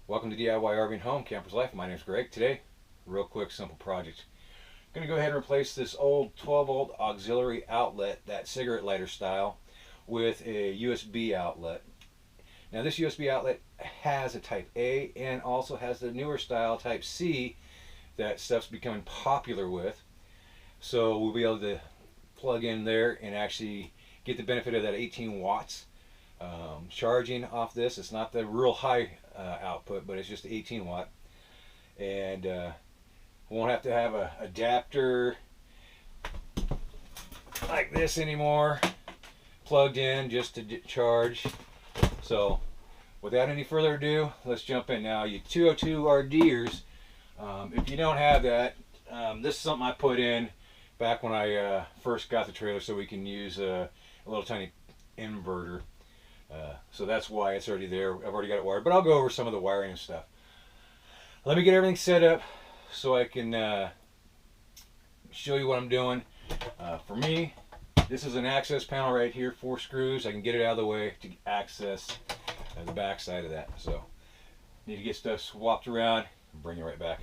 Welcome to DIY RV and Home Camper's Life. My name is Greg. Today, real quick, simple project. I'm going to go ahead and replace this old 12-volt auxiliary outlet, that cigarette lighter style, with a USB outlet. Now this USB outlet has a Type A and also has the newer style Type C that stuff's becoming popular with. So we'll be able to plug in there and actually get the benefit of that 18 watts charging off this. It's not the real high output, but it's just 18 watt, and won't have to have a adapter like this anymore plugged in just to charge. So without any further ado, let's jump in. Now you 202 RDers, if you don't have that, this is something I put in back when I first got the trailer so we can use a little tiny inverter. So that's why it's already there. I've already got it wired, but I'll go over some of the wiring and stuff. Let me get everything set up so I can show you what I'm doing. For me, this is an access panel right here, 4 screws. I can get it out of the way to access the back side of that. So need to get stuff swapped around and bring it right back.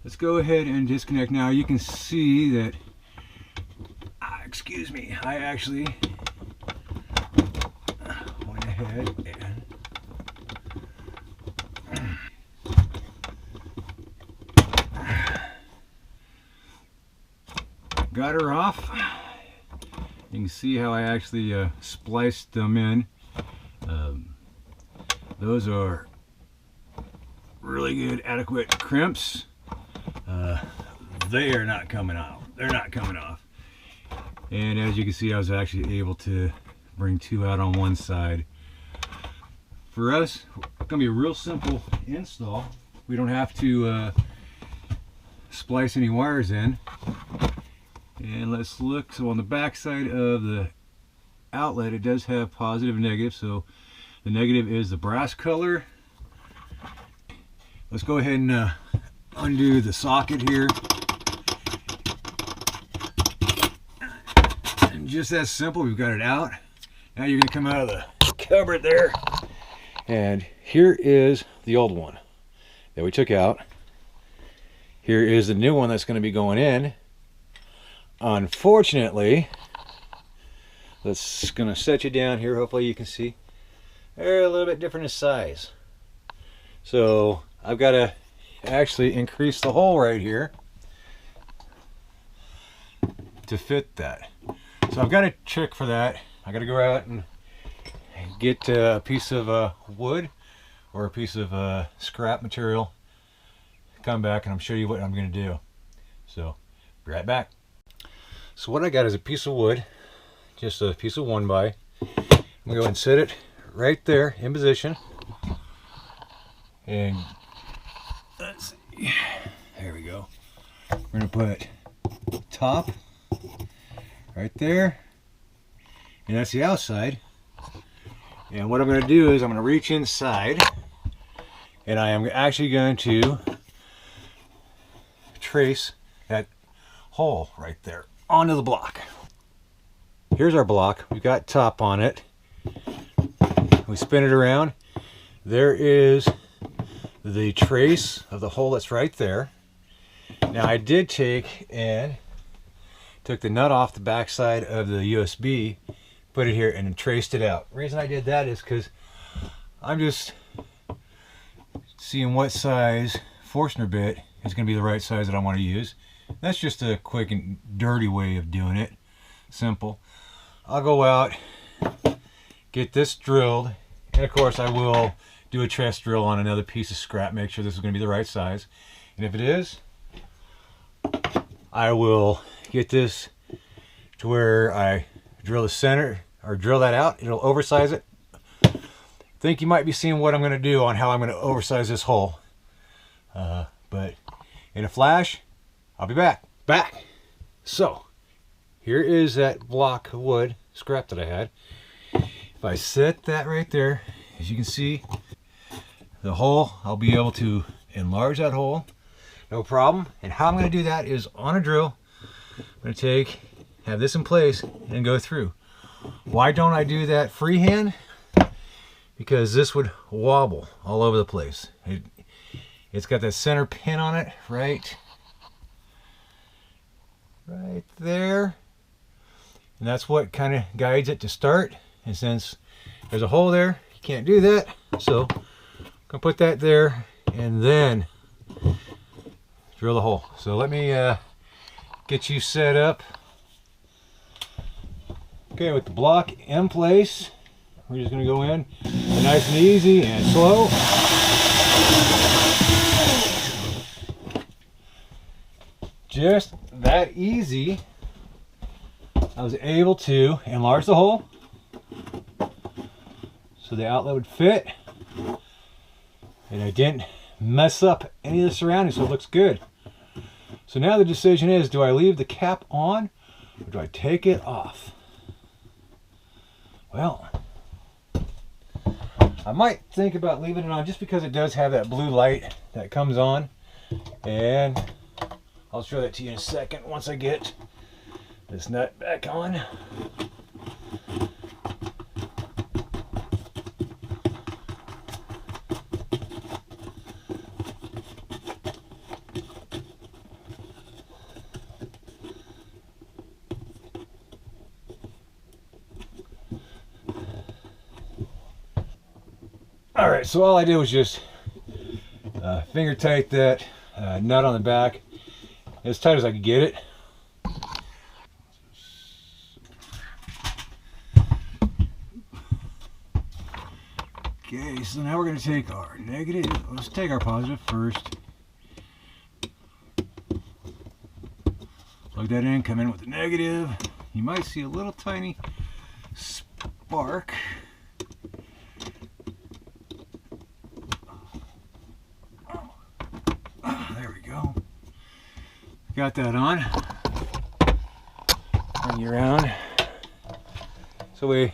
Let's go ahead and disconnect now. You can see that, excuse me, I actually went ahead and got her off. You can see how I actually spliced them in. Those are really good, adequate crimps. They are not coming out. They're not coming off. And as you can see, I was actually able to bring 2 out on one side. For us, it's gonna be a real simple install. We don't have to splice any wires in. And let's look. So on the back side of the outlet, it does have positive and negative. So the negative is the brass color. Let's go ahead and undo the socket here. And just that simple, we've got it out. Now you're gonna come out of the cupboard there. And here is the old one that we took out. Here is the new one that's gonna be going in. Unfortunately, that's gonna set you down here. Hopefully you can see. They're a little bit different in size. So I've got to actually increase the hole right here to fit that. So I've got a trick for that. I got to go out and get a piece of wood or a piece of scrap material, come back, and I'm show you what I'm going to do. So be right back. So what I got is a piece of wood, just a piece of 1x. I'm going to go ahead and set it right there in position, and let's see, there we go. We're going to put top right there, and that's the outside. And what I'm going to do is I'm going to reach inside, and I am actually going to trace that hole right there onto the block. Here's our block. We've got top on it. We spin it around. There is the trace of the hole that's right there. Now I did take and took the nut off the back side of the USB, put it here, and then traced it out. The reason I did that is because I'm just seeing what size Forstner bit is going to be the right size that I want to use. That's just a quick and dirty way of doing it. Simple. I'll go out get this drilled, and of course I will do a test drill on another piece of scrap, make sure this is going to be the right size, and if it is, I will get this to where I drill the center, or drill that out. It'll oversize it. I think you might be seeing what I'm going to do on how I'm going to oversize this hole, but in a flash I'll be back. So here is that block of wood scrap that I had. If I set that right there, as you can see, the hole, I'll be able to enlarge that hole, no problem. And how I'm going to do that is on a drill. I'm going to have this in place and go through. Why don't I do that freehand? Because this would wobble all over the place. It's got that center pin on it, right there. And that's what kind of guides it to start. And since there's a hole there, you can't do that. So I'm gonna put that there and then drill the hole. So let me get you set up. Okay, with the block in place, we're just gonna go in nice and easy and slow. Just that easy. I was able to enlarge the hole so the outlet would fit, and I didn't mess up any of the surroundings, so it looks good. So now the decision is, do I leave the cap on or do I take it off? Well, I might think about leaving it on just because it does have that blue light that comes on, and I'll show that to you in a second once I get this nut back on. Alright, so all I did was just finger tight that nut on the back as tight as I could get it. Okay, so now we're going to take our negative. Let's take our positive first. Plug that in, come in with the negative. You might see a little tiny spark. There we go. Got that on. Bring you around. So we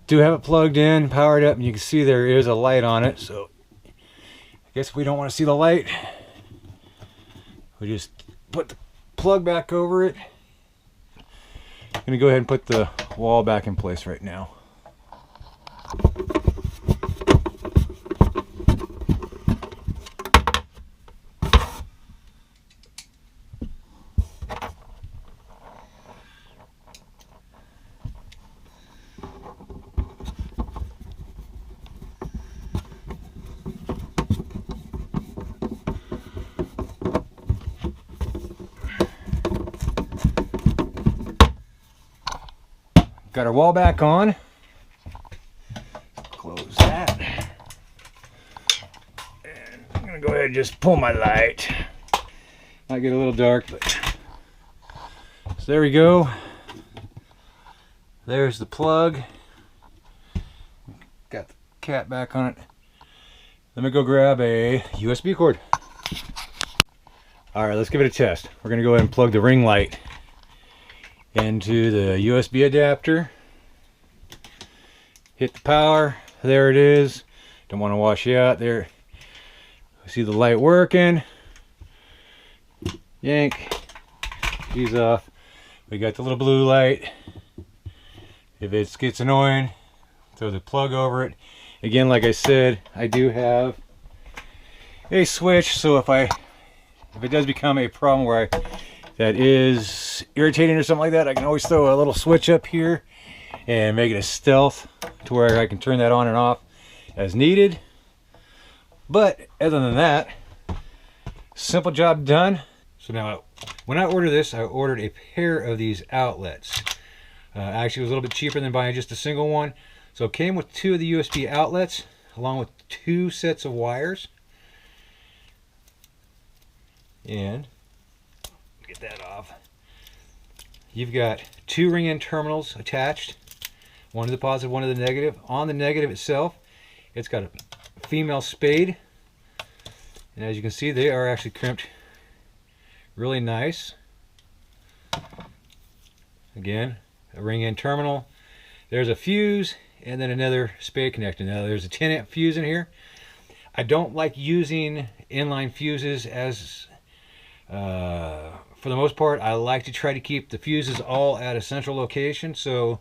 do have it plugged in, powered up, and you can see there is a light on it. So I guess we don't want to see the light. We just put the plug back over it. I'm gonna go ahead and put the wall back in place right now. Got our wall back on. Close that. And I'm gonna go ahead and just pull my light. Might get a little dark, but so there we go. There's the plug. Got the cap back on it. Let me go grab a USB cord. All right, let's give it a test. We're gonna go ahead and plug the ring light into the USB adapter. Hit the power. There it is. Don't want to wash you out there. See the light working. Yank. These off. We got the little blue light. If it gets annoying, throw the plug over it. Again, like I said, I do have a switch, so if it does become a problem where that is irritating or something like that, I can always throw a little switch up here and make it a stealth to where I can turn that on and off as needed. But other than that, simple job done. So now when I ordered this, I ordered a pair of these outlets. Actually, it was a little bit cheaper than buying just a single one. So it came with 2 of the USB outlets, along with 2 sets of wires. And get that off. You've got 2 ring-in terminals attached, one to the positive, one to the negative. On the negative itself, it's got a female spade, and as you can see, they are actually crimped really nice. Again, a ring-in terminal. There's a fuse and then another spade connector. Now there's a 10 amp fuse in here. I don't like using inline fuses as for the most part. I like to try to keep the fuses all at a central location. So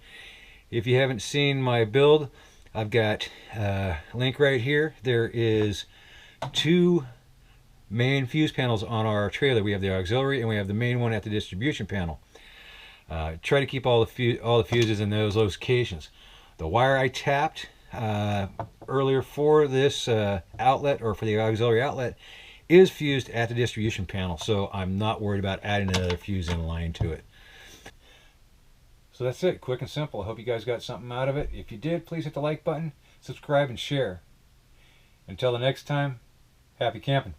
if you haven't seen my build, I've got a link right here. There is 2 main fuse panels on our trailer. We have the auxiliary and we have the main one at the distribution panel. Try to keep all the fuses in those locations. The wire I tapped earlier for this outlet, or for the auxiliary outlet, is fused at the distribution panel, so I'm not worried about adding another fuse in line to it. So that's it, quick and simple. I hope you guys got something out of it. If you did, please hit the like button, subscribe, and share. Until the next time, happy camping.